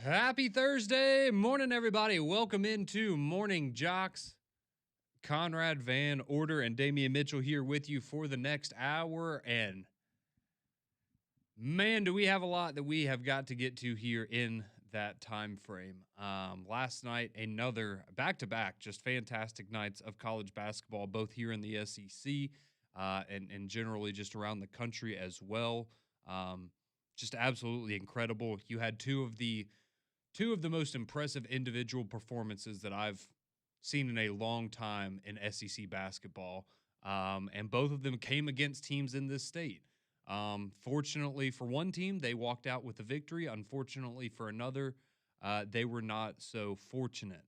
Happy Thursday morning, everybody. Welcome into Morning JOX. Conrad Van Order and Damian Mitchell here with you for the next hour. And man, do we have a lot that we have got to get to here in that time frame. Last night, another back-to-back, just fantastic nights of college basketball, both here in the SEC and generally just around the country as well. Just absolutely incredible. You had two of the most impressive individual performances that I've seen in a long time in SEC basketball, and both of them came against teams in this state. Fortunately for one team, they walked out with a victory. Unfortunately for another, they were not so fortunate.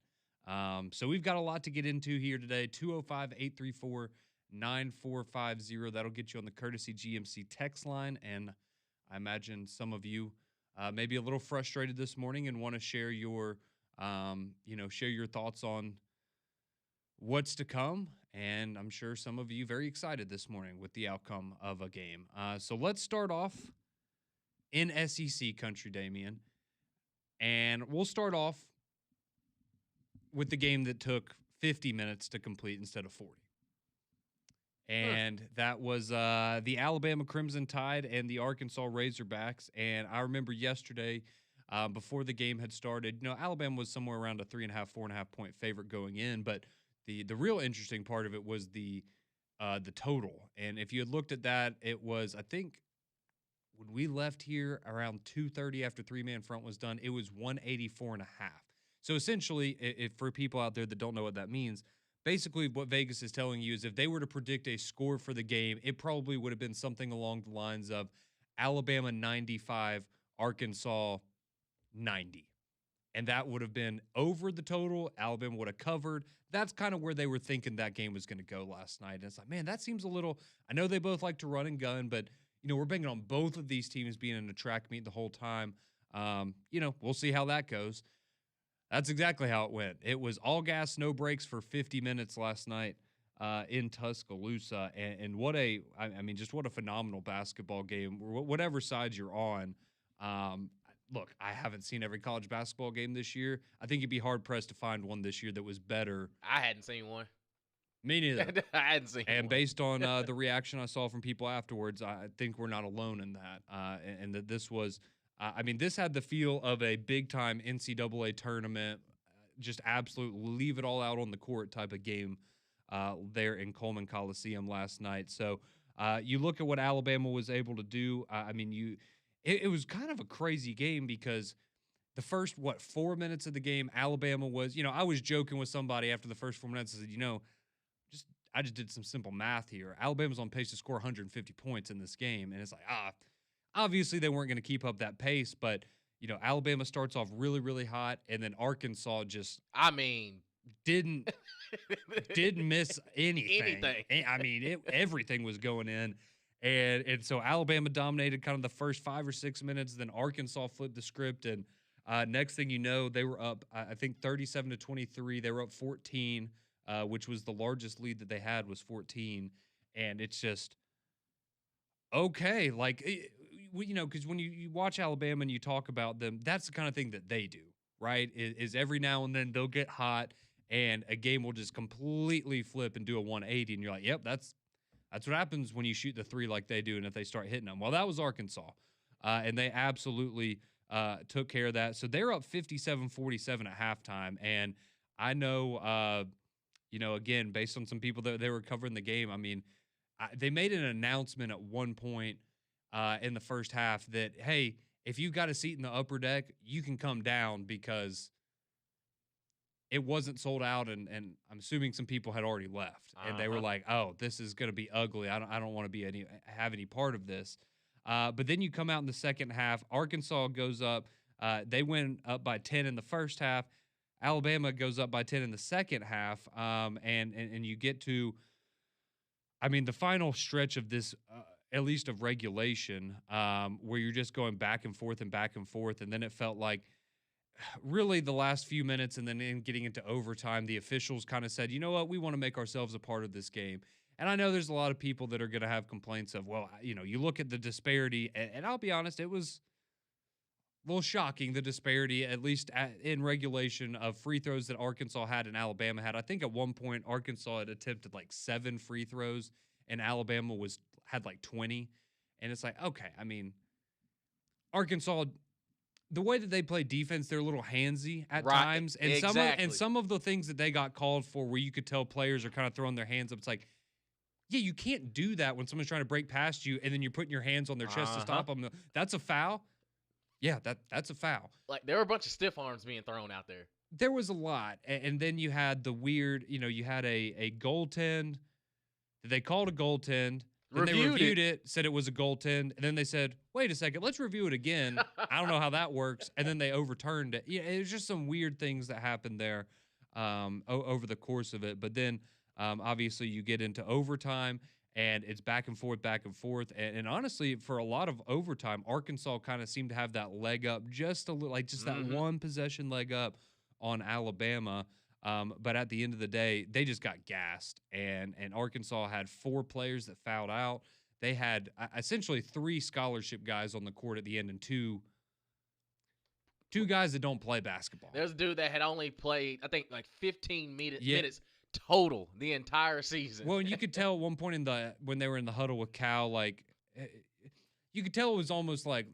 So we've got a lot to get into here today. 205-834-9450. That'll get you on the courtesy GMC text line, and I imagine some of you maybe a little frustrated this morning and want to share your, share your thoughts on what's to come. And I'm sure some of you very excited this morning with the outcome of a game. So let's start off in SEC country, Damian. And we'll start off with the game that took 50 minutes to complete instead of 40. And that was the Alabama Crimson Tide and the Arkansas Razorbacks. And I remember yesterday, before the game had started, Alabama was somewhere around a 3.5, 4.5 point favorite going in. But the real interesting part of it was the total. And if you had looked at that, it was, I think, when we left here around 2:30 after three-man front was done, it was 184.5. So essentially, if for people out there that don't know what that means, basically what Vegas is telling you is if they were to predict a score for the game, it probably would have been something along the lines of Alabama 95, Arkansas 90. And that would have been over the total. Alabama would have covered. That's kind of where they were thinking that game was going to go last night. And it's like, man, that seems a little – I know they both like to run and gun, but, we're banking on both of these teams being in a track meet the whole time. We'll see how that goes. That's exactly how it went. It was all gas, no brakes for 50 minutes last night in Tuscaloosa. And what a phenomenal basketball game, whatever side you're on. Look, I haven't seen every college basketball game this year. I think you'd be hard-pressed to find one this year that was better. I hadn't seen one. Me neither. I hadn't seen one. And based on the reaction I saw from people afterwards, I think we're not alone in that. And that this was this had the feel of a big-time NCAA tournament, just absolute leave it all out on the court type of game there in Coleman Coliseum last night. So you look at what Alabama was able to do. It was kind of a crazy game because the first, 4 minutes of the game, Alabama was, I was joking with somebody after the first 4 minutes. I said, I just did some simple math here. Alabama's on pace to score 150 points in this game. And it's like, obviously they weren't going to keep up that pace, but Alabama starts off really, really hot, and then Arkansas just didn't miss anything. Everything was going in, and so Alabama dominated kind of the first 5 or 6 minutes. Then Arkansas flipped the script, and next thing you know, they were up. I think 37-23. They were up 14, which was the largest lead that they had was 14, and it's just. Okay, because when you watch Alabama and you talk about them, that's the kind of thing that they do, right? Is every now and then they'll get hot and a game will just completely flip and do a 180, and you're like, yep, that's what happens when you shoot the three like they do and if they start hitting them. Well, that was Arkansas, and they absolutely took care of that. So they're up 57-47 at halftime, and I know, again, based on some people that they were covering the game, they made an announcement at one point in the first half that, hey, if you've got a seat in the upper deck, you can come down because it wasn't sold out, and I'm assuming some people had already left, and they were like, oh, this is going to be ugly. I don't want to have any part of this. But then you come out in the second half. Arkansas goes up. They went up by 10 in the first half. Alabama goes up by 10 in the second half, and you get to – the final stretch of this, at least of regulation, where you're just going back and forth, and then it felt like really the last few minutes and then in getting into overtime, the officials kind of said, you know what, we want to make ourselves a part of this game. And I know there's a lot of people that are going to have complaints of, well, you look at the disparity, and I'll be honest, it was little shocking, the disparity, at least in regulation, of free throws that Arkansas had and Alabama had. I think at one point Arkansas had attempted like 7 free throws and Alabama had like 20. And it's like, okay, I mean, Arkansas, the way that they play defense, they're a little handsy at times. And some of the things that they got called for where you could tell players are kind of throwing their hands up, it's like, yeah, you can't do that when someone's trying to break past you and then you're putting your hands on their chest to stop them. That's a foul. Yeah, that's a foul. Like, there were a bunch of stiff arms being thrown out there. There was a lot. And then you had the weird, you had a goaltend. They called a goaltend. Then they reviewed it, said it was a goaltend. And then they said, wait a second, let's review it again. I don't know how that works. And then they overturned it. Yeah, it was just some weird things that happened there over the course of it. But then, obviously, you get into overtime. And it's back and forth, back and forth. And honestly, for a lot of overtime, Arkansas kind of seemed to have that leg up just a little, like just that one possession leg up on Alabama. But at the end of the day, they just got gassed. And Arkansas had 4 players that fouled out. They had essentially 3 scholarship guys on the court at the end and two guys that don't play basketball. There's a dude that had only played, I think, like 15 minutes total the entire season. Well, and you could tell at one point when they were in the huddle with Cal, like you could tell it was almost like,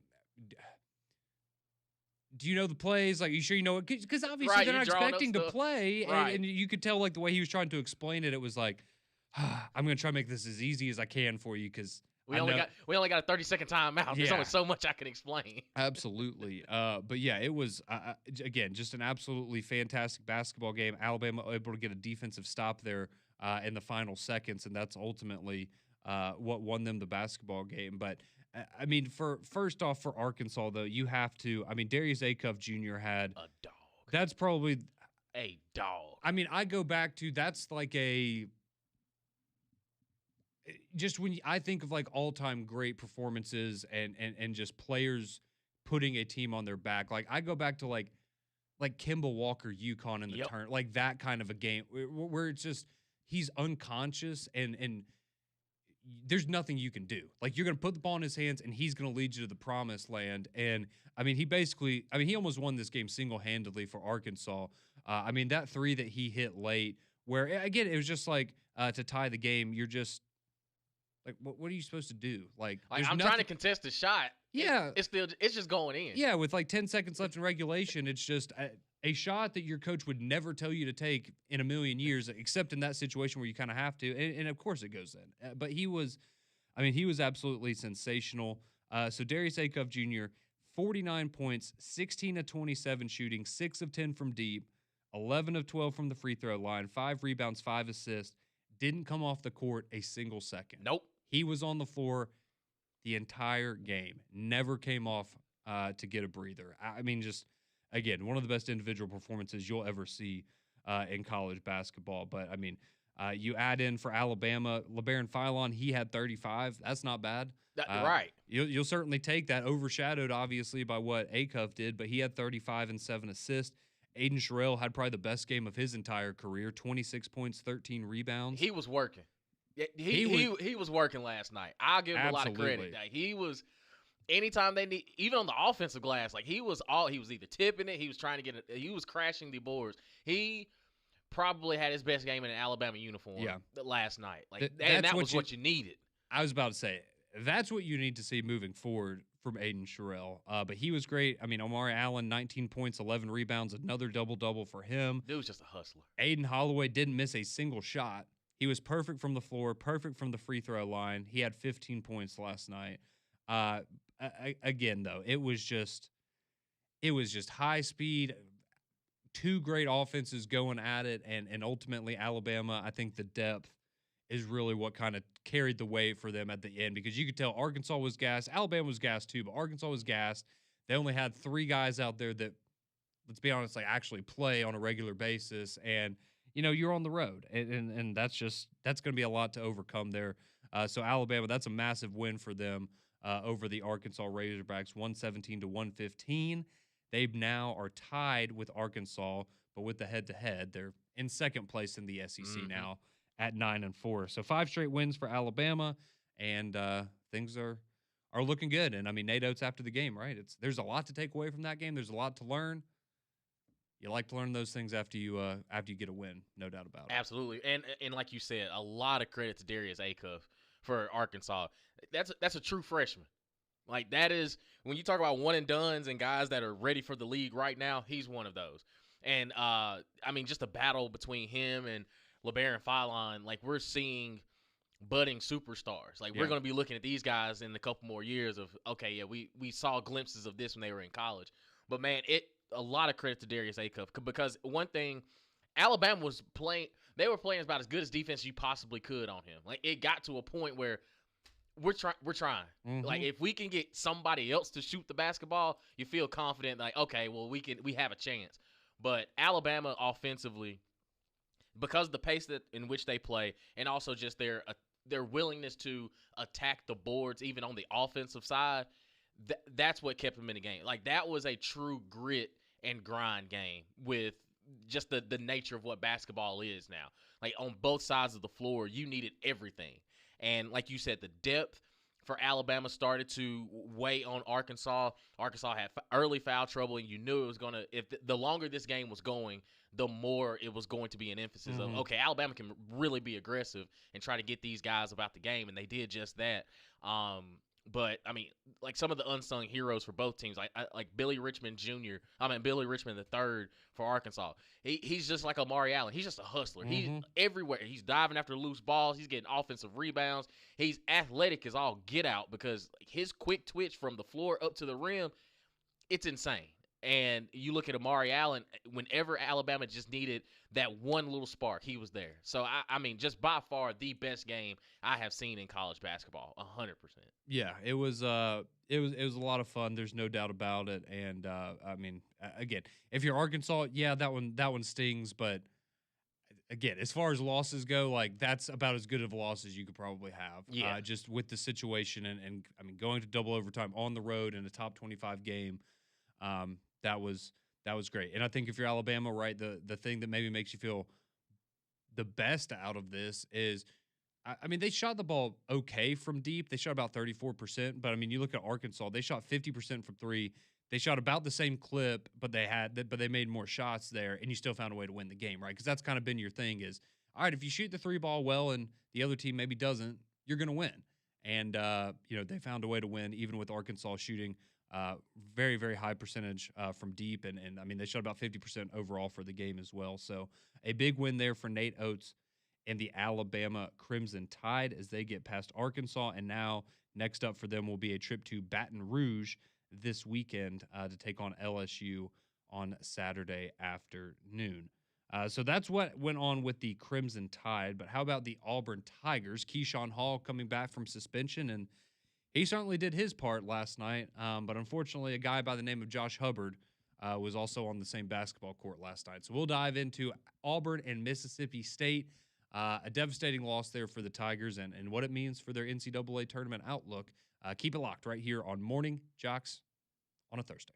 do you know the plays? Like, you sure you know it? Because obviously they're not expecting to play, and you could tell like the way he was trying to explain it. It was like, I'm going to try to make this as easy as I can for you because we only got a 30-second timeout. There's only so much I can explain. Absolutely. But yeah, it was, again, just an absolutely fantastic basketball game. Alabama able to get a defensive stop there in the final seconds, and that's ultimately what won them the basketball game. But, I mean, first off, for Arkansas, though, you have to, I mean, Darius Acuff Jr. had a dog. That's probably a dog. I mean, I go back to, that's like just when I think of like all-time great performances and just players putting a team on their back, like I go back to like Kemba Walker, UConn in the turn, like that kind of a game where it's just he's unconscious and there's nothing you can do. Like, you're going to put the ball in his hands and he's going to lead you to the promised land. And I mean, he almost won this game single-handedly for Arkansas. I mean, that 3 that he hit late, where again, it was just like to tie the game, you're just like, what are you supposed to do? Like I'm trying to contest the shot. Yeah. It's just going in. Yeah, with like 10 seconds left in regulation, it's just a shot that your coach would never tell you to take in a million years, except in that situation where you kind of have to. And of course it goes in. But he was absolutely sensational. So Darius Acuff Jr., 49 points, 16 of 27 shooting, 6 of 10 from deep, 11 of 12 from the free throw line, 5 rebounds, 5 assists. Didn't come off the court a single second. Nope. He was on the floor the entire game. Never came off to get a breather. I mean, just, again, one of the best individual performances you'll ever see in college basketball. But, I mean, you add in for Alabama, LeBaron Philon, he had 35. That's not bad. Right. You'll certainly take that, overshadowed, obviously, by what Acuff did, but he had 35 and 7 assists. Aiden Sherrill had probably the best game of his entire career, 26 points, 13 rebounds. He was working. Yeah, he was working last night. I'll give him a lot of credit. Like, he was, anytime they need, even on the offensive glass, like he was either tipping it, he was trying to get it, he was crashing the boards. He probably had his best game in an Alabama uniform last night. Like, and that was what you needed. I was about to say, that's what you need to see moving forward from Aiden Sherrill. But he was great. I mean, Omari Allen, 19 points, 11 rebounds, another double-double for him. Dude's just a hustler. Aiden Holloway didn't miss a single shot. He was perfect from the floor, perfect from the free throw line. He had 15 points last night. Again, though, it was just high speed, 2 great offenses going at it, and ultimately Alabama, I think the depth is really what kind of carried the weight for them at the end, because you could tell Arkansas was gassed. Alabama was gassed too, but Arkansas was gassed. They only had 3 guys out there that, let's be honest, like actually play on a regular basis, and you're on the road, and that's going to be a lot to overcome there. So Alabama, that's a massive win for them over the Arkansas Razorbacks, 117-115. They now are tied with Arkansas, but with the head-to-head, they're in second place in the SEC now at 9-4. So 5 straight wins for Alabama, and things are are looking good. And I mean, Nate Oates after the game, right? There's a lot to take away from that game. There's a lot to learn. You like to learn those things after you get a win, no doubt about it. Absolutely, and like you said, a lot of credit to Darius Acuff for Arkansas. That's a true freshman. Like, that is, when you talk about one and dones and guys that are ready for the league right now, he's one of those. And I mean, just a battle between him and LeBaron Philon, like, we're seeing budding superstars. Like, we're going to be looking at these guys in a couple more years of, okay, yeah, we saw glimpses of this when they were in college. But man, a lot of credit to Darius Acuff, because one thing, Alabama was playing, they were playing about as good as defense you possibly could on him. Like, it got to a point where we're trying. Mm-hmm. Like, if we can get somebody else to shoot the basketball, you feel confident, like, okay, well, we have a chance. But Alabama offensively, because of the pace in which they play, and also just their willingness to attack the boards even on the offensive side, that's what kept them in the game. Like, that was a true grit and grind game with just the nature of what basketball is now. Like, on both sides of the floor, you needed everything. And like you said, the depth for Alabama started to weigh on Arkansas. Arkansas had early foul trouble, and you knew it was going to – if the longer this game was going, the more it was going to be an emphasis of, okay, Alabama can really be aggressive and try to get these guys about the game, and they did just that. But, I mean, like, some of the unsung heroes for both teams, like Billy Richmond III for Arkansas. He's just like Amari Allen. He's just a hustler. He's everywhere. He's diving after loose balls. He's getting offensive rebounds. He's athletic as all get out, because his quick twitch from the floor up to the rim, it's insane. And you look at Amari Allen, whenever Alabama just needed that one little spark, he was there. So, I mean, just by far the best game I have seen in college basketball, 100%. Yeah, it was a lot of fun. There's no doubt about it. And I mean, again, if you're Arkansas, yeah, that one stings. But again, as far as losses go, like, that's about as good of a loss as you could probably have. Yeah. Just with the situation and I mean, going to double overtime on the road in a top 25 game. That was great. And I think if you're Alabama, right, the thing that maybe makes you feel the best out of this is, I mean, they shot the ball okay from deep. They shot about 34%, but I mean, you look at Arkansas, they shot 50% from three. They shot about the same clip, but they made more shots there, and you still found a way to win the game, right? Because that's kind of been your thing is, all right, if you shoot the three ball well and the other team maybe doesn't, you're going to win. And they found a way to win even with Arkansas shooting very, very high percentage from deep. And I mean, they shot about 50% overall for the game as well. So a big win there for Nate Oates and the Alabama Crimson Tide as they get past Arkansas. And now next up for them will be a trip to Baton Rouge this weekend to take on LSU on Saturday afternoon. So that's what went on with the Crimson Tide. But how about the Auburn Tigers? Keyshawn Hall coming back from suspension, and he certainly did his part last night, but unfortunately a guy by the name of Josh Hubbard was also on the same basketball court last night. So we'll dive into Auburn and Mississippi State, a devastating loss there for the Tigers and what it means for their NCAA tournament outlook. Keep it locked right here on Morning JOX on a Thursday.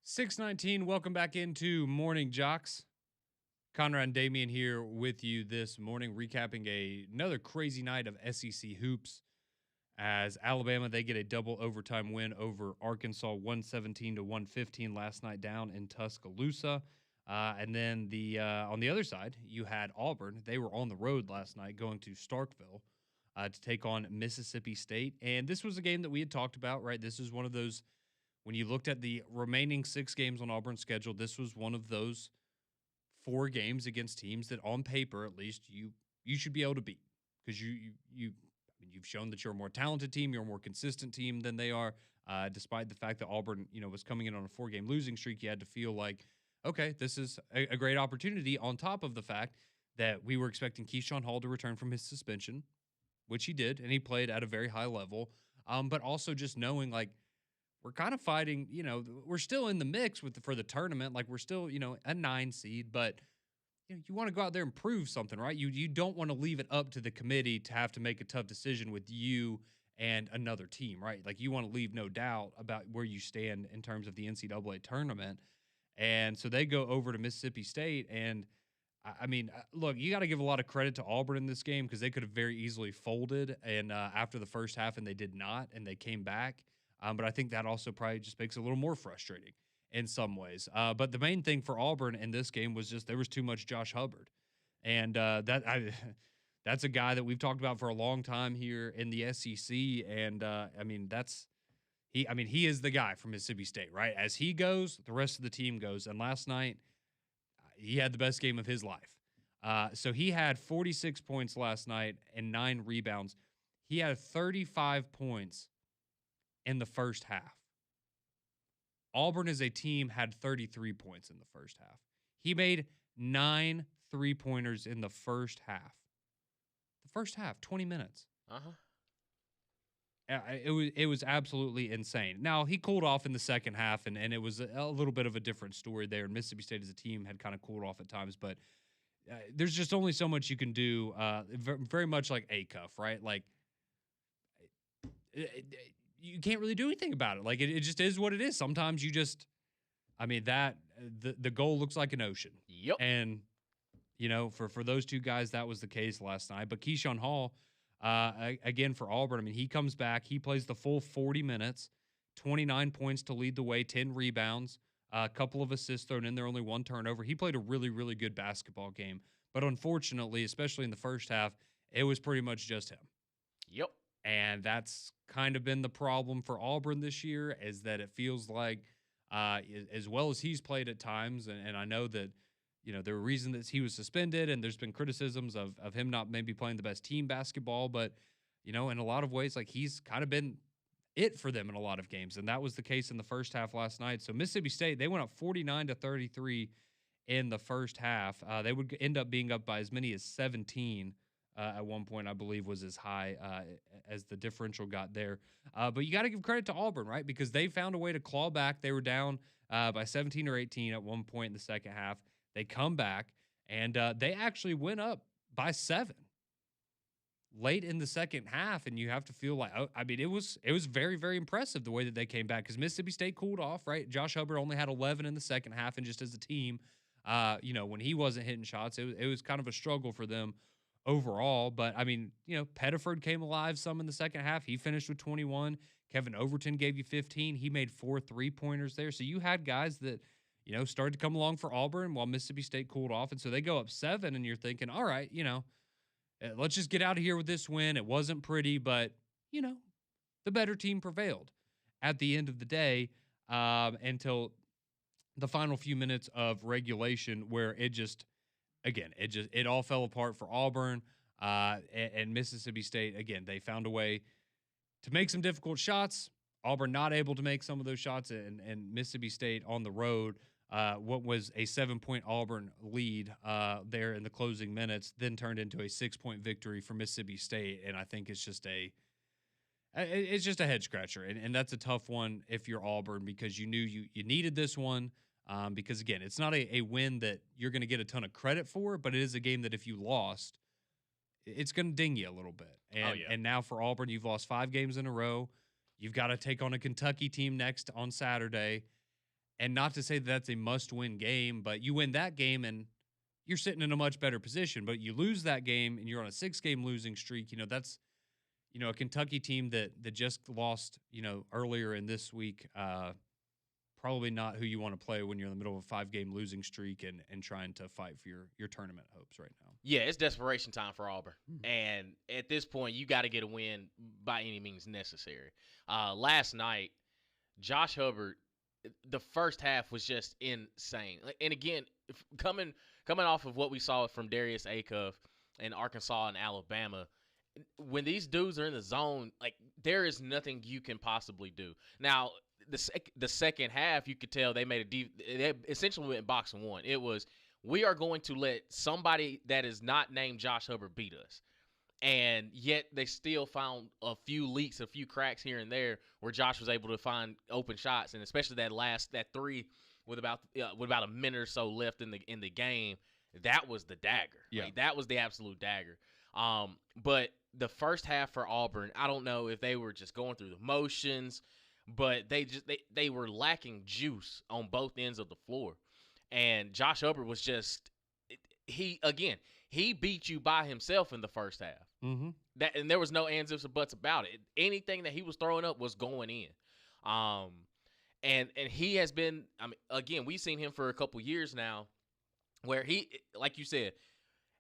6:19. Welcome back into Morning Jocks. Conrad and Damian here with you this morning, recapping another crazy night of SEC hoops. As Alabama, they get a double overtime win over Arkansas, 117-115 last night down in Tuscaloosa. And then on the other side, you had Auburn. They were on the road last night, going to Starkville to take on Mississippi State. And this was a game that we had talked about, right? This is one of those. When you looked at the remaining 6 games on Auburn's schedule, this was one of those 4 games against teams that, on paper at least, you should be able to beat, because you've shown that you're a more talented team, you're a more consistent team than they are. Despite the fact that Auburn, was coming in on a 4-game losing streak, you had to feel like, okay, this is a great opportunity. On top of the fact that we were expecting Keyshawn Hall to return from his suspension, which he did, and he played at a very high level. But also just knowing, like, we're kind of fighting, we're still in the mix for the tournament. Like, we're still, a 9 seed, but you want to go out there and prove something, right? You don't want to leave it up to the committee to have to make a tough decision with you and another team, right? Like, you want to leave no doubt about where you stand in terms of the NCAA tournament. And so they go over to Mississippi State, and look, you got to give a lot of credit to Auburn in this game, because they could have very easily folded and after the first half, and they did not, and they came back. But I think that also probably just makes it a little more frustrating in some ways. But the main thing for Auburn in this game was just there was too much Josh Hubbard. And that's a guy that we've talked about for a long time here in the SEC. And, he is the guy from Mississippi State, right? As he goes, the rest of the team goes. And last night, he had the best game of his life. So he had 46 points last night and 9 rebounds. He had 35 points in the first half. Auburn as a team had 33 points in the first half. He made 9 3-pointers in the first half. The first half, 20 minutes. It was absolutely insane. Now, he cooled off in the second half, and it was a little bit of a different story there. And Mississippi State as a team had kind of cooled off at times, but there's just only so much you can do, very much like A-Cuff, right? Like, you can't really do anything about it. Like, it just is what it is. Sometimes you just, the goal looks like an ocean. Yep. And, for those 2 guys, that was the case last night. But Keyshawn Hall, again, for Auburn, he comes back. He plays the full 40 minutes, 29 points to lead the way, 10 rebounds, a couple of assists thrown in there, only 1 turnover. He played a really, really good basketball game. But unfortunately, especially in the first half, it was pretty much just him. Yep. And that's kind of been the problem for Auburn this year, is that it feels like, as well as he's played at times, and I know that, there were reasons that he was suspended, and there's been criticisms of him not maybe playing the best team basketball, but, in a lot of ways, like, he's kind of been it for them in a lot of games, and that was the case in the first half last night. So Mississippi State, they went up 49-33 in the first half. They would end up being up by as many as 17 at one point, I believe, was as high as the differential got there. But you got to give credit to Auburn, right? Because they found a way to claw back. They were down by 17 or 18 at one point in the second half. They come back, and they actually went up by 7 late in the second half. And you have to feel like, it was very, very impressive the way that they came back, because Mississippi State cooled off, right? Josh Hubbard only had 11 in the second half, and just as a team, when he wasn't hitting shots, it was kind of a struggle for them overall. But Pettiford came alive some in the second half. He finished with 21. Kevin Overton gave you 15. He made 4 3-pointers there. So you had guys that, started to come along for Auburn while Mississippi State cooled off. And so they go up 7, and you're thinking, all right, let's just get out of here with this win. It wasn't pretty, but, the better team prevailed at the end of the day, until the final few minutes of regulation, where it all fell apart for Auburn, and Mississippi State. Again, they found a way to make some difficult shots. Auburn not able to make some of those shots, and Mississippi State on the road, what was a 7-point Auburn lead there in the closing minutes, then turned into a 6-point victory for Mississippi State. And I think it's just a head scratcher, and that's a tough one if you're Auburn, because you knew you needed this one. Because, again, it's not a win that you're going to get a ton of credit for, but it is a game that if you lost, it's going to ding you a little bit. And now for Auburn, you've lost 5 games in a row. You've got to take on a Kentucky team next on Saturday. And not to say that that's a must-win game, but you win that game and you're sitting in a much better position. But you lose that game and you're on a 6-game losing streak. That's a Kentucky team that just lost earlier in this week. Probably not who you want to play when you're in the middle of a 5-game losing streak and trying to fight for your tournament hopes right now. Yeah, it's desperation time for Auburn. And at this point, you got to get a win by any means necessary. Last night, Josh Hubbard, the first half was just insane. And again, coming off of what we saw from Darius Acuff in Arkansas and Alabama, when these dudes are in the zone, like, there is nothing you can possibly do. Now, the second half, you could tell they they essentially went box and one. It was, we are going to let somebody that is not named Josh Hubbard beat us. And yet they still found a few leaks, a few cracks here and there where Josh was able to find open shots, and especially that three with about a minute or so left in the game. That was the dagger. Yeah. Like, that was the absolute dagger. But the first half for Auburn, I don't know if they were just going through the motions, but they were lacking juice on both ends of the floor. And Josh Hubbard was just he beat you by himself in the first half. Mm-hmm. And there was no ands, ifs, or buts about it. Anything that he was throwing up was going in. And he has been, again, we've seen him for a couple years now where he, like you said,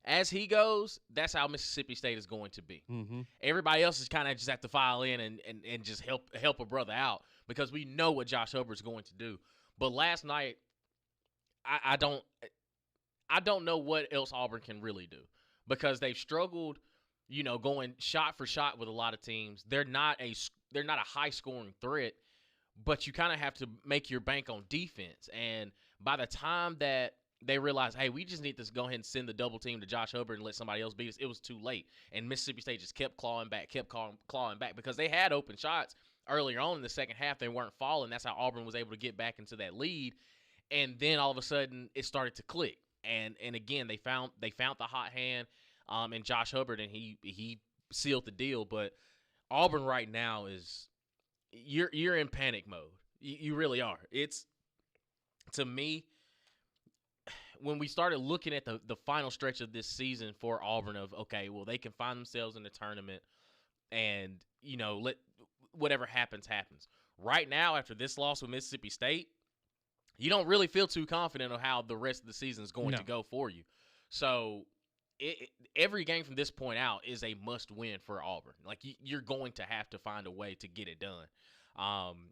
as he goes, that's how Mississippi State is going to be. Mm-hmm. Everybody else is kind of just have to file in and just help a brother out because we know what Josh Hubbard is going to do. But last night, I don't know what else Auburn can really do because they've struggled, going shot for shot with a lot of teams. They're not a high scoring threat, but you kind of have to make your bank on defense. And by the time that they realized, hey, we just need to go ahead and send the double team to Josh Hubbard and let somebody else beat us, it was too late. And Mississippi State just kept clawing back because they had open shots earlier on in the second half. They weren't falling. That's how Auburn was able to get back into that lead. And then all of a sudden it started to click. And again, they found the hot hand in Josh Hubbard, and he sealed the deal. But Auburn right now is you're in panic mode. You really are. It's, to me, when we started looking at the final stretch of this season for Auburn of, okay, well, they can find themselves in the tournament and, let whatever happens. Right now, after this loss with Mississippi State, you don't really feel too confident of how the rest of the season is going to go for you. So every game from this point out is a must-win for Auburn. Like, you're going to have to find a way to get it done.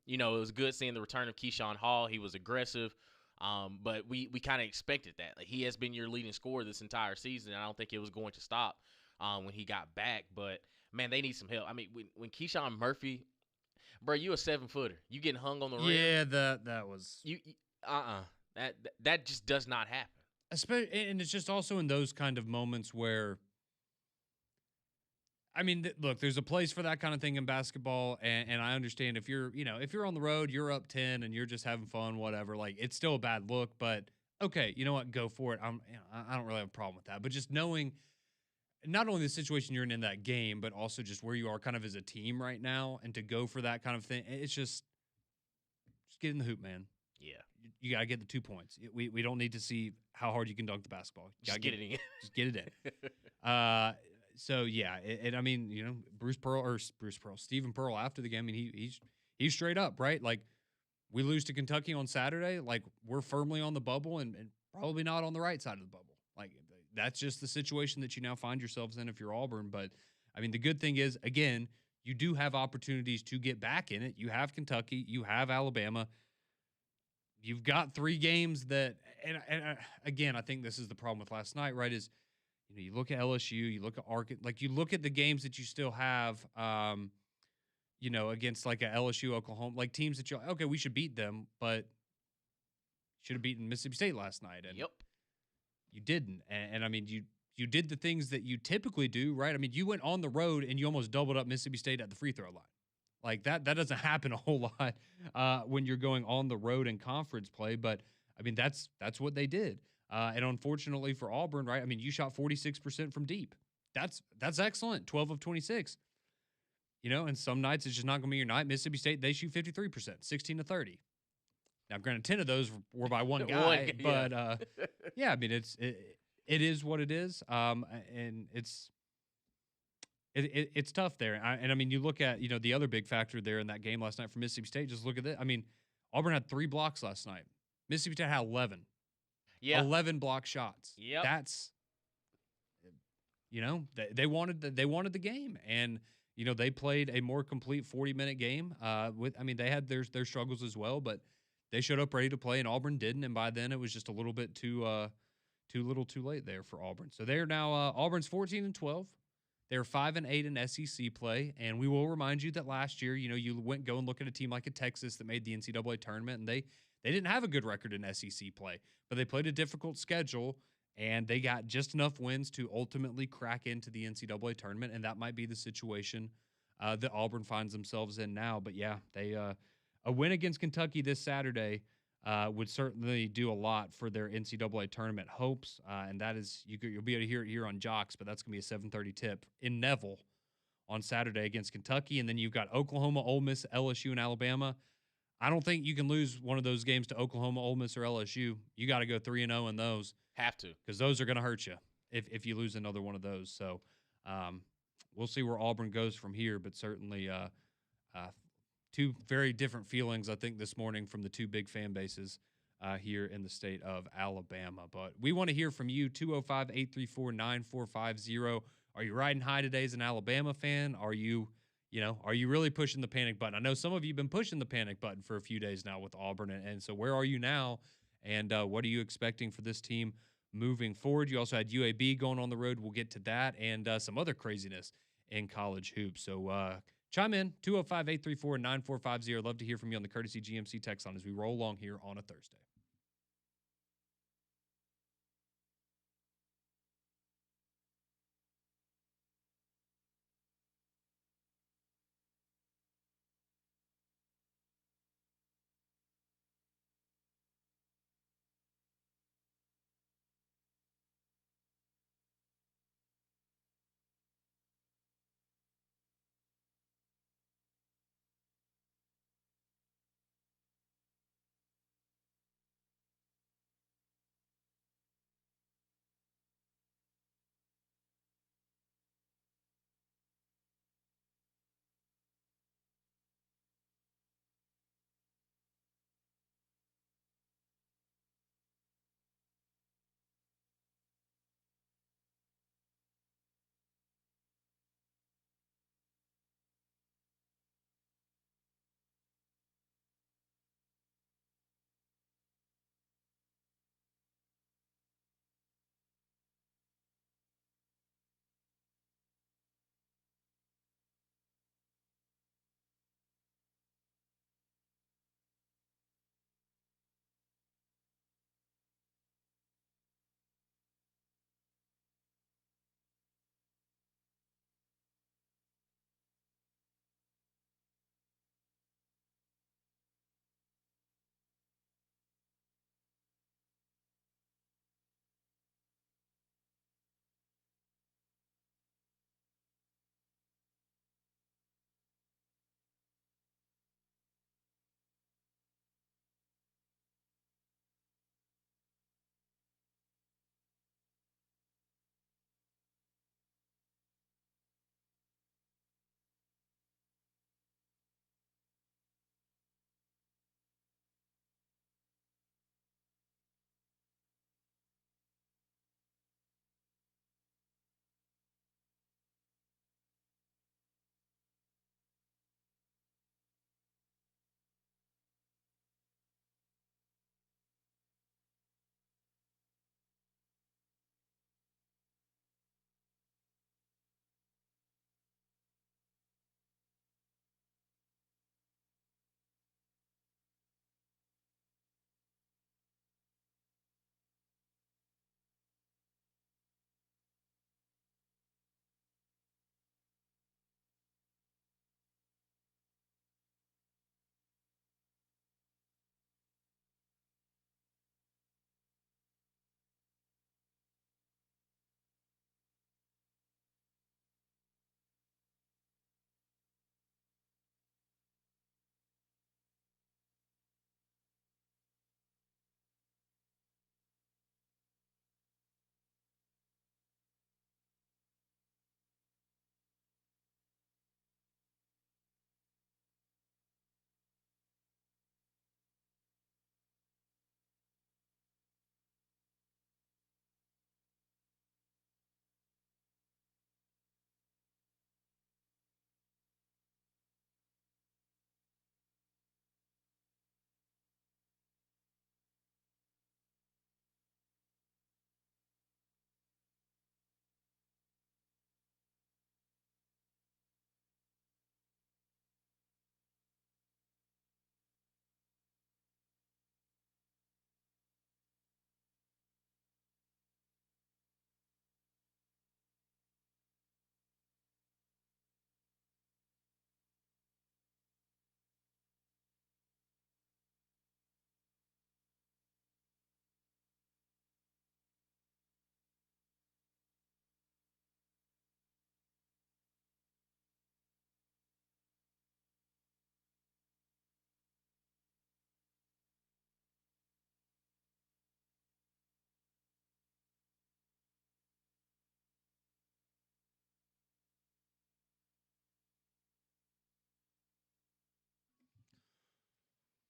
It was good seeing the return of Keyshawn Hall. He was aggressive. But we kind of expected that. Like, he has been your leading scorer this entire season, and I don't think it was going to stop when he got back. But, man, they need some help. I mean, when Keyshawn Murphy, bro, you a 7-footer. You getting hung on the rim. Yeah, that was that just does not happen. Especially, and it's just also in those kind of moments where, I mean, look, there's a place for that kind of thing in basketball, and I understand if you're on the road, you're up 10 and you're just having fun, whatever. Like, it's still a bad look, but okay, you know what, go for it. I don't really have a problem with that, but just knowing not only the situation you're in that game, but also just where you are kind of as a team right now, and to go for that kind of thing, it's just get in the hoop, man. Yeah, you gotta get the 2 points. We don't need to see how hard you can dunk the basketball. Just get it in. Just get it in. So yeah, and I mean, Stephen Pearl after the game, I mean, he's straight up, right? Like, we lose to Kentucky on Saturday, like, we're firmly on the bubble and probably not on the right side of the bubble. Like, that's just the situation that you now find yourselves in if you're Auburn. But I mean, the good thing is, again, you do have opportunities to get back in it. You have Kentucky, you have Alabama. You've got 3 games that, and again, I think this is the problem with last night, right? Is, you look at LSU, you look at Arkansas, like, you look at the games that you still have, against like a LSU, Oklahoma, like teams that you're like, okay, we should beat them, but should have beaten Mississippi State last night, and yep, you didn't. And I mean, you did the things that you typically do, right? I mean, you went on the road and you almost doubled up Mississippi State at the free throw line. Like, that doesn't happen a whole lot when you're going on the road in conference play, but I mean, that's what they did. And unfortunately for Auburn, right? I mean, you shot 46% from deep. That's excellent. 12 of 26. And some nights it's just not going to be your night. Mississippi State, they shoot 53%, 16 to 30. Now, granted, 10 of those were by one guy, but yeah, I mean, it is what it is, and it's tough there. And I mean, you look at the other big factor there in that game last night for Mississippi State. Just look at it. I mean, Auburn had 3 blocks last night. Mississippi State had 11. Yeah, 11 block shots. Yep. That's they wanted the game, and they played a more complete 40-minute game. They had their struggles as well, but they showed up ready to play, and Auburn didn't. And by then, it was just a little bit too little, too late there for Auburn. So they're now Auburn's 14-12. They're 5-8 in SEC play, and we will remind you that last year, you go and look at a team like a Texas that made the NCAA tournament, and they didn't have a good record in SEC play, but they played a difficult schedule, and they got just enough wins to ultimately crack into the NCAA tournament, and that might be the situation that Auburn finds themselves in now. But yeah, they a win against Kentucky this Saturday would certainly do a lot for their NCAA tournament hopes, and that is you'll be able to hear it here on JOX, but that's going to be a 7:30 tip in Neville on Saturday against Kentucky, and then you've got Oklahoma, Ole Miss, LSU, and Alabama. I don't think you can lose one of those games to Oklahoma, Ole Miss, or LSU. You got to go 3-0 in those. Have to, because those are going to hurt you if you lose another one of those. So we'll see where Auburn goes from here, but certainly two very different feelings, I think, this morning from the two big fan bases here in the state of Alabama. But we want to hear from you, 205-834-9450. Are you riding high today as an Alabama fan? Are you really pushing the panic button? I know some of you have been pushing the panic button for a few days now with Auburn. And so where are you now? And what are you expecting for this team moving forward? You also had UAB going on the road. We'll get to that and some other craziness in college hoops. So chime in, 205-834-9450. I'd love to hear from you on the Courtesy GMC text line as we roll along here on a Thursday.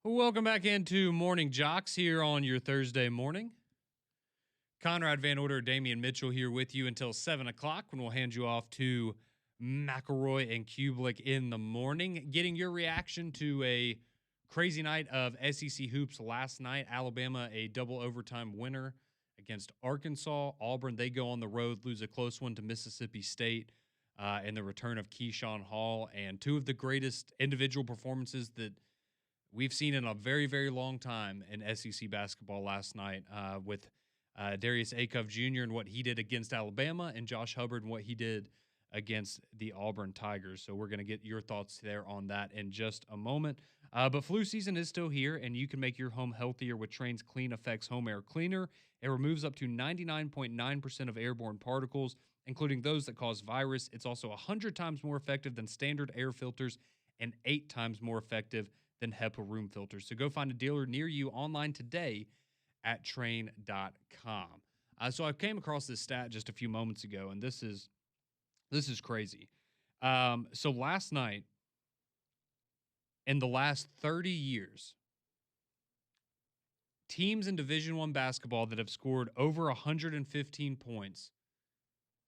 Welcome back into Morning Jocks here on your Thursday morning. Conrad Van Order, Damian Mitchell here with you until 7 o'clock when we'll hand you off to McElroy and Kublik in the morning. Getting your reaction to a crazy night of SEC hoops last night. Alabama, a double overtime winner against Arkansas. Auburn, they go on the road, lose a close one to Mississippi State. And the return of Keyshawn Hall, and two of the greatest individual performances that we've seen in a very, very long time in SEC basketball last night with Darius Acuff Jr. and what he did against Alabama, and Josh Hubbard and what he did against the Auburn Tigers. So we're going to get your thoughts there on that in just a moment. But flu season is still here, and you can make your home healthier with Trane's Clean Effects Home Air Cleaner. It removes up to 99.9% of airborne particles, including those that cause virus. It's also 100 times more effective than standard air filters and 8 times more effective than HEPA room filters. So go find a dealer near you online today at Trane.com. So I came across this stat just a few moments ago, and this is crazy. So last night, in the last 30 years, teams in Division I basketball that have scored over 115 points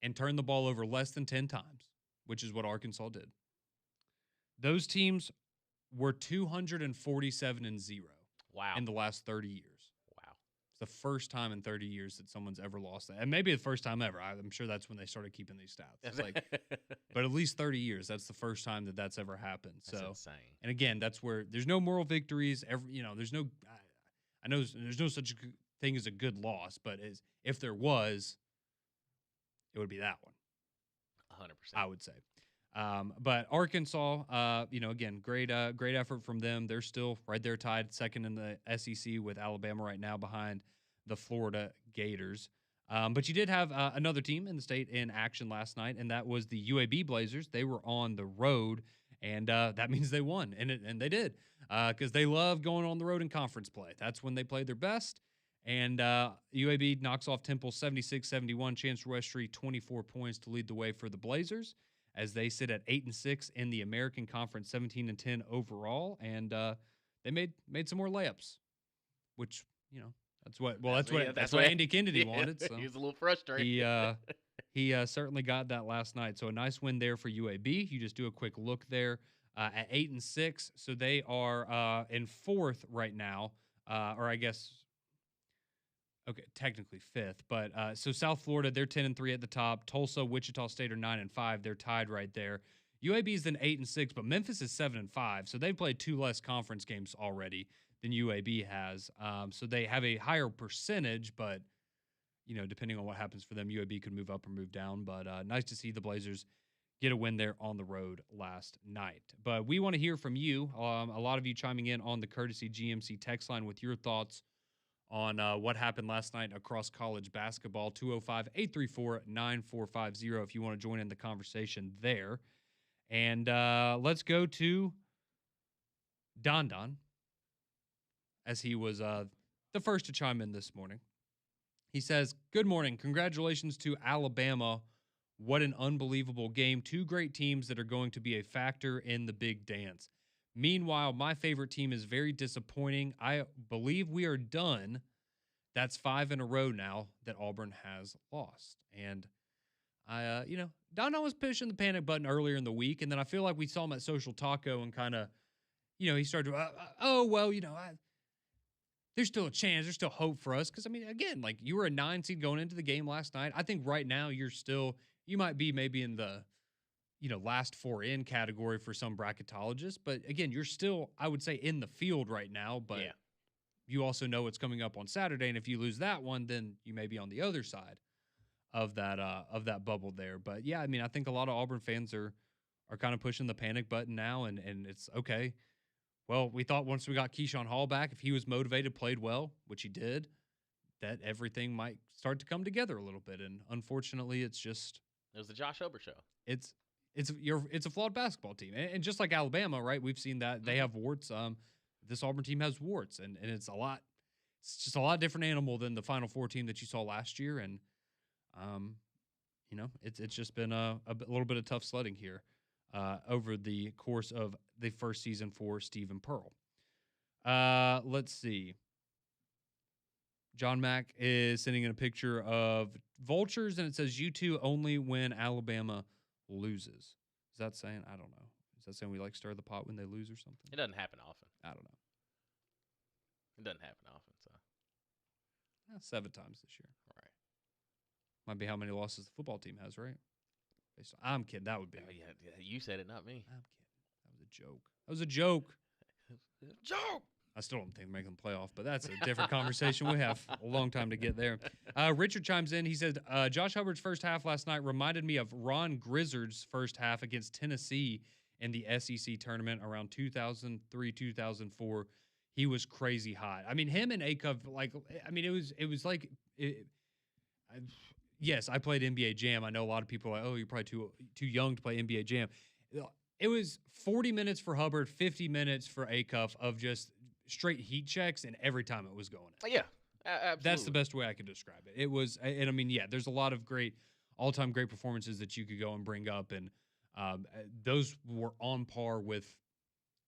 and turned the ball over less than 10 times, which is what Arkansas did, those teams were 247-0. Wow. In the last 30 years. Wow. It's the first time in 30 years that someone's ever lost that. And maybe the first time ever. I'm sure that's when they started keeping these stats. It's like, but at least 30 years, that's the first time that that's ever happened. That's so insane. And again, that's where there's no moral victories. There's no, I know there's no such thing as a good loss, but if there was, it would be that one. 100%. I would say. But Arkansas, again, great effort from them. They're still right there tied second in the SEC with Alabama right now behind the Florida Gators. But you did have another team in the state in action last night, and that was the UAB Blazers. They were on the road, and that means they won, and they did, because they love going on the road in conference play. That's when they play their best. And UAB knocks off Temple 76-71. Chancellor Westry 24 points to lead the way for the Blazers, as they sit at 8-6 in the American Conference, 17-10 overall, and they made some more layups, which that's what Andy Kennedy wanted. So he was a little frustrated. He certainly got that last night. So a nice win there for UAB. You just do a quick look there at 8-6, so they are in fourth right now, or I guess. Okay, technically fifth, but so South Florida, they're 10-3 at the top. Tulsa, Wichita State are 9-5. They're tied right there. UAB is then 8-6, but Memphis is 7-5. So they've played 2 less conference games already than UAB has. So they have a higher percentage, but depending on what happens for them, UAB could move up or move down. But nice to see the Blazers get a win there on the road last night. But we want to hear from you. A lot of you chiming in on the courtesy GMC text line with your thoughts on what happened last night across college basketball. 205-834-9450 if you want to join in the conversation there. And let's go to Don, as he was the first to chime in this morning. He says, "Good morning. Congratulations to Alabama. What an unbelievable game. 2 great teams that are going to be a factor in the big dance. Meanwhile, my favorite team is very disappointing. I believe we are done. That's 5 in a row now that Auburn has lost." And Don was pushing the panic button earlier in the week, and then I feel like we saw him at Social Taco and kind of, he started to, there's still a chance, there's still hope for us. Because, again, like, you were a 9 seed going into the game last night. I think right now you might be maybe in the last 4 in category for some bracketologists. But again, you're still, I would say, in the field right now. But you also know what's coming up on Saturday. And if you lose that one, then you may be on the other side of that bubble there. But yeah, I think a lot of Auburn fans are kind of pushing the panic button now. And it's okay. Well, we thought once we got Keyshawn Hall back, if he was motivated, played well, which he did, that everything might start to come together a little bit. And unfortunately, it was the Josh Hubbard show. It's a flawed basketball team, and just like Alabama, right? We've seen that they have warts. This Auburn team has warts, and it's just a lot different animal than the Final Four team that you saw last year. And it's just been a little bit of tough sledding here over the course of the first season for Stephen Pearl. Let's see. John Mack is sending in a picture of vultures, and it says U2 only when Alabama loses. Is that saying? I don't know. Is that saying we like stir the pot when they lose or something? It doesn't happen often. I don't know. It doesn't happen often, so. 7 times this year. Right. Might be how many losses the football team has, right? I'm kidding. That would be. Oh, yeah, you said it, not me. I'm kidding. That was a joke. That was a joke. Joke. I still don't think they're making the playoff, but that's a different conversation. We have a long time to get there. Richard chimes in. He said, Josh Hubbard's first half last night reminded me of Ron Grizzard's first half against Tennessee in the SEC tournament around 2003, 2004. He was crazy hot. I mean, him and Acuff, it was like, yes, I played NBA Jam. I know a lot of people are like, oh, you're probably too young to play NBA Jam. It was 40 minutes for Hubbard, 50 minutes for Acuff of just straight heat checks, and every time it was going in. Yeah, absolutely. That's the best way I could describe it. It was, and I mean, yeah, there's a lot of all-time great performances that you could go and bring up, and those were on par with,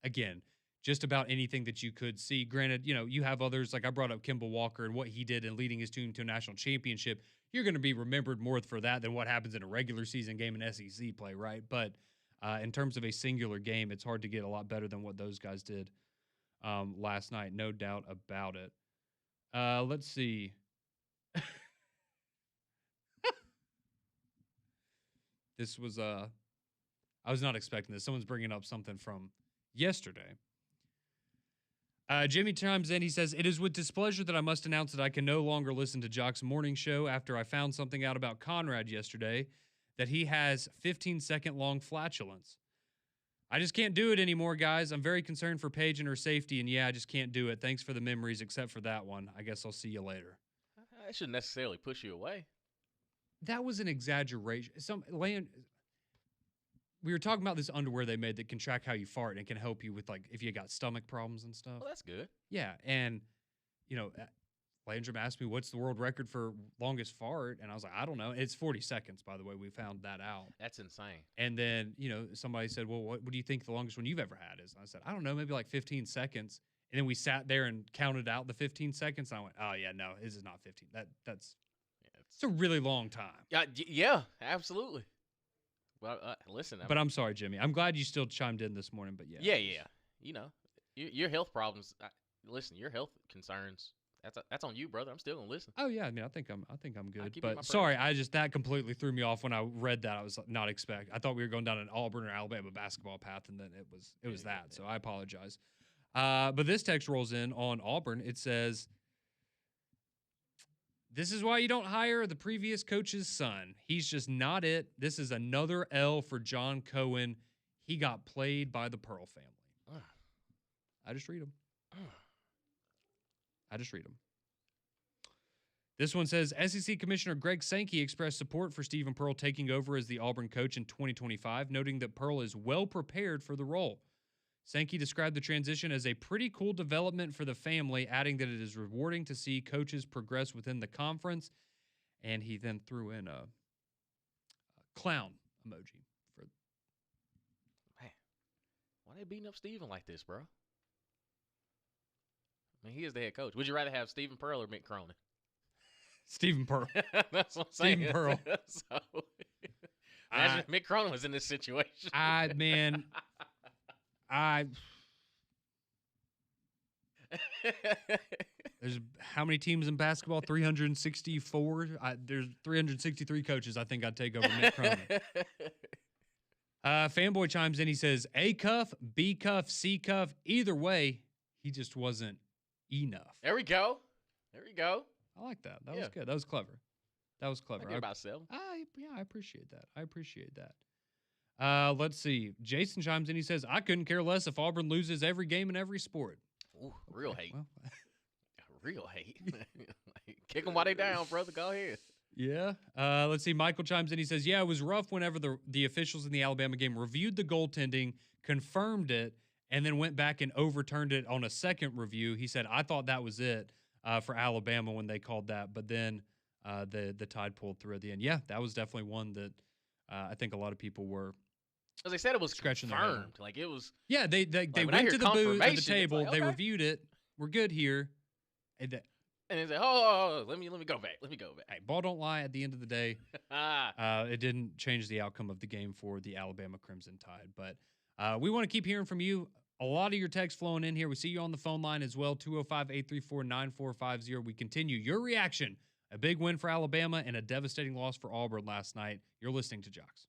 again, just about anything that you could see. Granted, you have others, like I brought up Kemba Walker and what he did in leading his team to a national championship. You're going to be remembered more for that than what happens in a regular season game in SEC play, right? But in terms of a singular game, it's hard to get a lot better than what those guys did last night. No doubt about it. Let's see. This was, I was not expecting this. Someone's bringing up something from yesterday. Jimmy chimes in. He says, it is with displeasure that I must announce that I can no longer listen to JOX Morning Show after I found something out about Conrad yesterday, that he has 15-second long flatulence. I just can't do it anymore, guys. I'm very concerned for Paige and her safety, and yeah, I just can't do it. Thanks for the memories, except for that one. I guess I'll see you later. I shouldn't necessarily push you away. That was an exaggeration. We were talking about this underwear they made that can track how you fart and can help you with, like, if you got stomach problems and stuff. Well, that's good. Yeah, and, Landrum asked me, what's the world record for longest fart? And I was like, I don't know. It's 40 seconds, by the way. We found that out. That's insane. And then, somebody said, well, what do you think the longest one you've ever had is? And I said, I don't know, maybe like 15 seconds. And then we sat there and counted out the 15 seconds. And I went, oh, yeah, no, this is not 15. That's it's a really long time. Yeah, absolutely. Well, listen. But I'm sorry, Jimmy. I'm glad you still chimed in this morning, but yeah. Yeah. Your health problems, listen, your health concerns, that's on you, brother. I'm still gonna listen. Oh yeah, I mean, I think I'm good. But sorry, that completely threw me off when I read that. I was not expecting. I thought we were going down an Auburn or Alabama basketball path, and then it was that. So I apologize. But this text rolls in on Auburn. It says, this is why you don't hire the previous coach's son. He's just not it. This is another L for John Cohen. He got played by the Pearl family. I just read them. This one says, SEC Commissioner Greg Sankey expressed support for Stephen Pearl taking over as the Auburn coach in 2025, noting that Pearl is well prepared for the role. Sankey described the transition as a pretty cool development for the family, adding that it is rewarding to see coaches progress within the conference. And he then threw in a clown emoji. Man, why are they beating up Stephen like this, bro? I mean, he is the head coach. Would you rather have Stephen Pearl or Mick Cronin? Stephen Pearl. That's what I'm saying. Stephen Pearl. Imagine if Mick Cronin was in this situation. There's how many teams in basketball? 364. There's 363 coaches. I think I'd take over Mick Cronin. Fanboy chimes in. He says, A cuff, B cuff, C cuff. Either way, he just wasn't enough. There we go. I like that. That was good. That was clever. I get about 7. I appreciate that. Let's see. Jason chimes in. He says, I couldn't care less if Auburn loses every game in every sport. Ooh, real hate. Well. Real hate. Kick them while they down, brother. Go ahead. Yeah. Let's see. Michael chimes in. He says, yeah, it was rough whenever the officials in the Alabama game reviewed the goaltending, confirmed it, and then went back and overturned it on a second review. He said, I thought that was it for Alabama when they called that, but then the tide pulled through at the end. Yeah, that was definitely one that I think a lot of people were. As they said, it was scratching confirmed. Like it was. Yeah, they went to the booth at the table. Like, okay. They reviewed it. we're good here. And they say, oh, let me go back. Let me go back. Hey, ball don't lie. At the end of the day, it didn't change the outcome of the game for the Alabama Crimson Tide. But we want to keep hearing from you. A lot of your texts flowing in here. We see you on the phone line as well, 205-834-9450. We continue your reaction. A big win for Alabama and a devastating loss for Auburn last night. You're listening to JOX.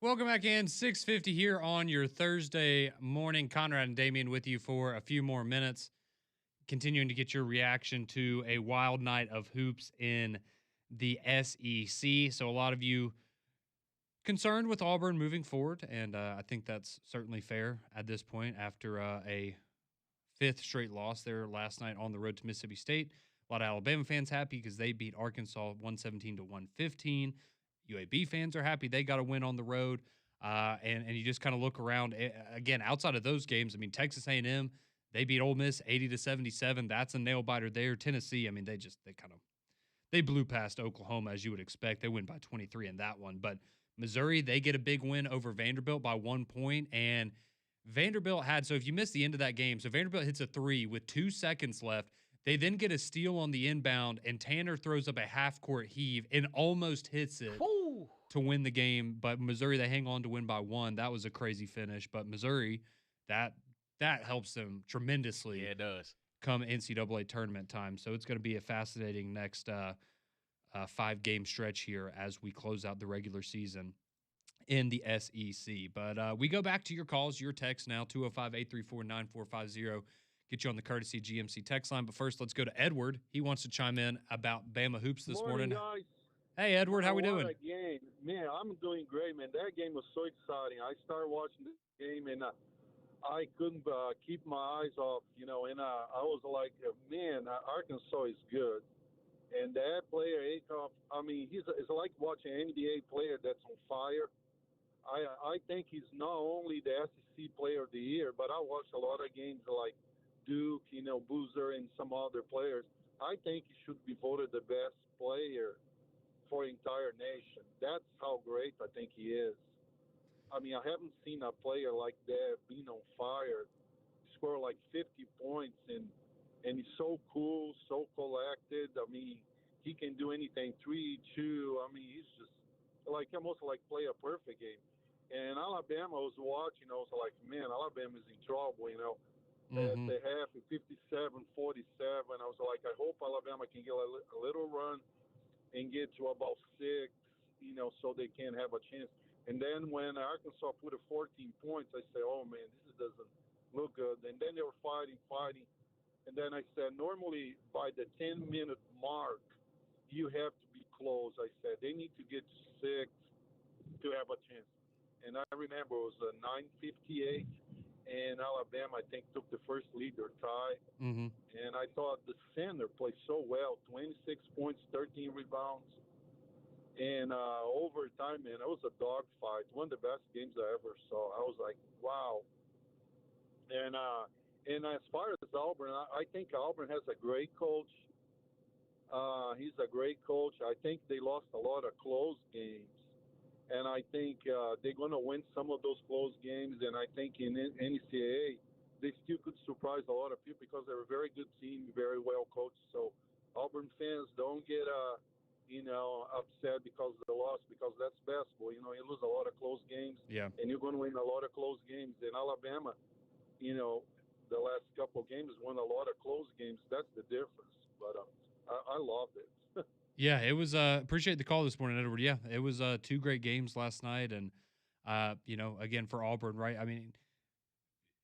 Welcome back in. 6:50 here on your Thursday morning. Conrad and Damien with you for a few more minutes. continuing to get your reaction to a wild night of hoops in the SEC. So a lot of you concerned with Auburn moving forward, and I think that's certainly fair at this point after a fifth straight loss there last night on the road to Mississippi State. A lot of Alabama fans happy because they beat Arkansas 117 to 115. UAB fans are happy they got a win on the road. And you just kind of look around again outside of those games. I mean, Texas A&M, they beat Ole Miss 80 to 77. That's a nail biter there. Tennessee, I mean, they blew past Oklahoma as you would expect. They win by 23 in that one. But Missouri, they get a big win over Vanderbilt by 1 point. And Vanderbilt had, so if you missed the end of that game, so Vanderbilt hits a 3 with 2 seconds left. They then get a steal on the inbound, and Tanner throws up a half-court heave and almost hits it to win the game. But Missouri, they hang on to win by 1. That was a crazy finish. But Missouri, that helps them tremendously. Yeah, it does. Come NCAA tournament time. So it's going to be a fascinating next 5-game stretch here as we close out the regular season in the SEC. But we go back to your calls, your texts now, 205-834-9450. Get you on the courtesy GMC text line. But first, let's go to Edward. He wants to chime in about Bama hoops this morning. Guys. Hey, Edward, how we doing? Game. Man, I'm doing great, man. That game was so exciting. I started watching this game, and I couldn't keep my eyes off, and I was like, man, Arkansas is good. And that player, Akoff, I mean, it's like watching an NBA player that's on fire. I think he's not only the SEC Player of the Year, but I watched a lot of games like Duke, Boozer, and some other players. I think he should be voted the best player for the entire nation. That's how great I think he is. I mean, I haven't seen a player like that being on fire, score like 50 points, and he's so cool, so collected. I mean, he can do anything, 3-2. I mean, he's just like almost like play a perfect game. And Alabama was watching, I was like, man, Alabama's in trouble, At the half, 57-47, I was like, I hope Alabama can get a little run and get to about 6, so they can have a chance. And then when Arkansas put a 14 points, I said, oh, man, this doesn't look good. And then they were fighting. And then I said, normally by the 10-minute mark, you have to be close. I said, they need to get to 6 to have a chance. And I remember it was 9:58, and Alabama, I think, took the first lead or tie. Mm-hmm. And I thought the center played so well, 26 points, 13 rebounds. And overtime, man, it was a dogfight. One of the best games I ever saw. I was like, wow. And as far as Auburn, I think Auburn has a great coach. He's a great coach. I think they lost a lot of close games. And I think they're going to win some of those close games. And I think in NCAA, they still could surprise a lot of people because they're a very good team, very well coached. So Auburn fans don't get upset because of the loss, because that's basketball. You lose a lot of close games, and you're going to win a lot of close games. And Alabama, the last couple of games won a lot of close games. That's the difference. But I loved it. Yeah, it was. Appreciate the call this morning, Edward. Yeah, it was 2 great games last night, and again for Auburn, right? I mean,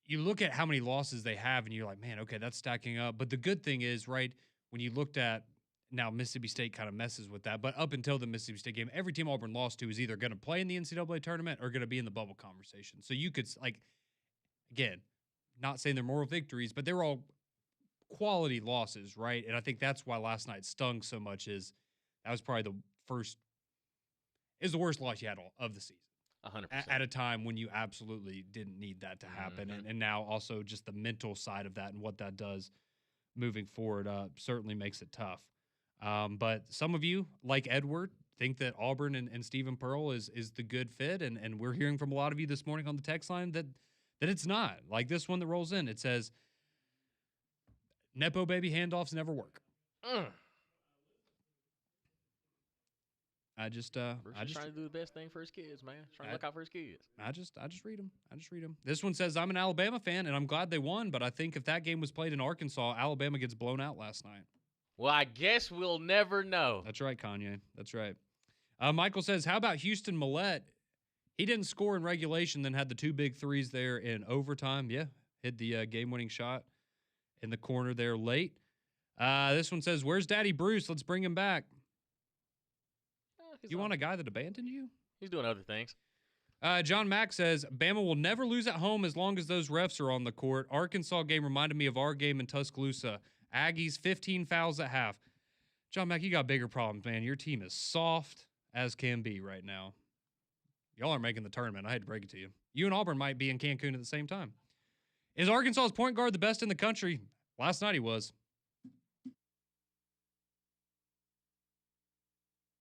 you look at how many losses they have, and you're like, man, okay, that's stacking up. But the good thing is, right, when you looked at now Mississippi State kind of messes with that, but up until the Mississippi State game, every team Auburn lost to is either going to play in the NCAA tournament or going to be in the bubble conversation. So you could again, not saying they're moral victories, but they're all quality losses, right? And I think that's why last night stung so much. Is that was probably the worst loss you had of the season. 100%. At a time when you absolutely didn't need that to happen. Mm-hmm. And now also just the mental side of that and what that does moving forward certainly makes it tough. But some of you, like Edward, think that Auburn and Stephen Pearl is the good fit. And we're hearing from a lot of you this morning on the text line that it's not. Like this one that rolls in, it says, Nepo baby handoffs never work. I just trying to do the best thing for his kids, man. Trying to look out for his kids. I just read them. This one says, I'm an Alabama fan and I'm glad they won, but I think if that game was played in Arkansas, Alabama gets blown out last night. Well, I guess we'll never know. That's right, Kanye. That's right. Michael says, how about Houston Millette? He didn't score in regulation, then had the 2 big threes there in overtime. Yeah, hit the game-winning shot in the corner there late. This one says, where's Daddy Bruce? Let's bring him back. You want a guy that abandoned you? He's doing other things. John Mack says, Bama will never lose at home as long as those refs are on the court. Arkansas game reminded me of our game in Tuscaloosa. Aggies, 15 fouls at half. John Mack, you got bigger problems, man. Your team is soft as can be right now. Y'all aren't making the tournament. I hate to break it to you. You and Auburn might be in Cancun at the same time. Is Arkansas's point guard the best in the country? Last night he was.